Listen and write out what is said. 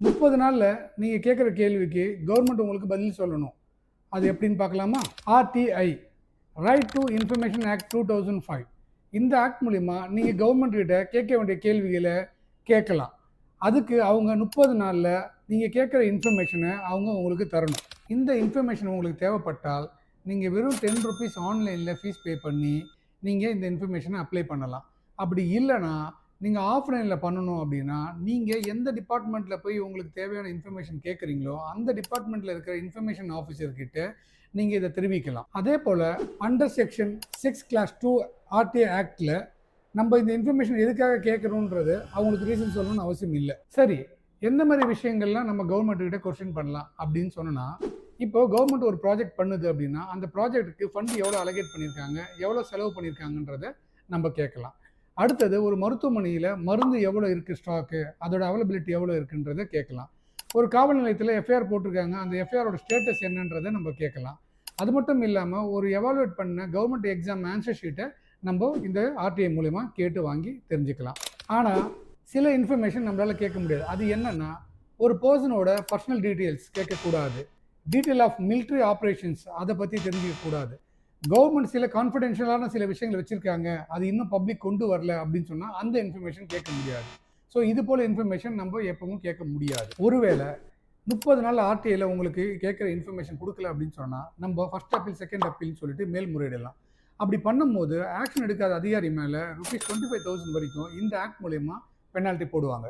30 நாள்ல நீங்க கேட்குற கேள்விக்கு கவர்மெண்ட் உங்களுக்கு பதில் சொல்லணும். அது எப்படின்னு பார்க்கலாமா? RTI right to information act 2005. இந்த ஆக்ட் மூலியமா நீங்க கவர்மெண்ட் கிட்ட கேட்க வேண்டிய கேள்விகளை கேட்கலாம். அதுக்கு அவங்க 30 நாள்ல நீங்க கேட்குற இன்ஃபர்மேஷனை அவங்க உங்களுக்கு தரணும். இந்த இன்ஃபர்மேஷன் உங்களுக்கு தேவைப்பட்டால் நீங்க வெறும் ₹10 ஆன்லைன்ல ஃபீஸ் பே பண்ணி நீங்க இந்த இன்ஃபர்மேஷனை அப்ளை பண்ணலாம். அப்படி இல்லைன்னா நீங்க ஆஃப்லைன்ல பண்ணணும் அப்படின்னா, நீங்க எந்த டிபார்ட்மெண்ட்ல போய் உங்களுக்கு தேவையான இன்ஃபர்மேஷன் கேட்குறீங்களோ, அந்த டிபார்ட்மெண்ட்ல இருக்கிற இன்ஃபர்மேஷன் ஆஃபீசர் கிட்ட நீங்க இத தெரிவிக்கலாம். அதேபோல அண்டர் செக்ஷன் 6 கிளாஸ் 2 ஆர்டிஐ ஆக்ட்ல நம்ம இந்த இன்ஃபர்மேஷன் எதுக்காக கேட்கணுன்றது அவங்களுக்கு ரீசன் சொல்லணும்னு அவசியம் இல்ல. சரி, எந்த மாதிரி விஷயங்கள்லாம் நம்ம கவர்மெண்ட் கிட்ட கொஸ்டின் பண்ணலாம் அப்படின்னு சொன்னா, இப்போ கவர்மெண்ட் ஒரு ப்ராஜெக்ட் பண்ணுது அப்படின்னா, அந்த ப்ராஜெக்ட்டுக்கு ஃபண்ட் எவ்வளோ அலோகேட் பண்ணியிருக்காங்க, எவ்வளோ செலவு பண்ணியிருக்காங்கன்றத நம்ம கேட்கலாம். அடுத்தது ஒரு மருத்துவமனையில மருந்து எவ்வளோ இருக்கு ஸ்டாக்கு, அதோட அவைலபிலிட்டி எவ்வளோ இருக்குன்றத கேட்கலாம். ஒரு காவல் நிலையத்தில எஃப்ஐஆர் போட்டிருக்காங்க, அந்த எஃப்ஐஆரோட ஸ்டேட்டஸ் என்னன்றத நம்ம கேட்கலாம். அது மட்டும் இல்லாம ஒரு எவாலுவேட் பண்ண கவர்மெண்ட் எக்ஸாம் ஆன்சர் ஷீட்ட நம்ம இந்த ஆர்டிஐ மூலியமா கேட்டு வாங்கி தெரிஞ்சுக்கலாம். ஆனா, சில இன்ஃபர்மேஷன் நம்மளால கேட்க முடியாது. அது என்னன்னா, ஒரு பெர்சனோட பர்சனல் டீட்டெயில்ஸ் கேட்கக்கூடாது. டீட்டெயில் ஆஃப் மிலிட்டரி ஆப்பரேஷன்ஸ் அத பத்தி தெரிஞ்சுக்க கூடாது. கவர்மெண்ட் சில கான்ஃபிடென்ஷியலான சில விஷயங்கள் வச்சிருக்காங்க, அது இன்னும் பப்ளிக் கொண்டு வரல அப்படின்னு சொன்னா, அந்த இன்ஃபர்மேஷன் கேட்க முடியாது. ஸோ இது போல இன்ஃபர்மேஷன் நம்ம எப்பவும் கேட்க முடியாது. ஒருவேளை 30 நாள் ஆர்டிஐல உங்களுக்கு கேட்குற இன்ஃபர்மேஷன் குடுக்கல அப்படின்னு சொன்னா, நம்ம ஃபர்ஸ்ட் அப்பீல், செகண்ட் அப்பீல்னு சொல்லிட்டு மேல்முறையிடலாம். அப்படி பண்ணும்போது ஆக்ஷன் எடுக்காத அதிகாரி மேல ₹25,000 வரைக்கும் இந்த ஆக்ட் மூலியமா பெனால்டி போடுவாங்க.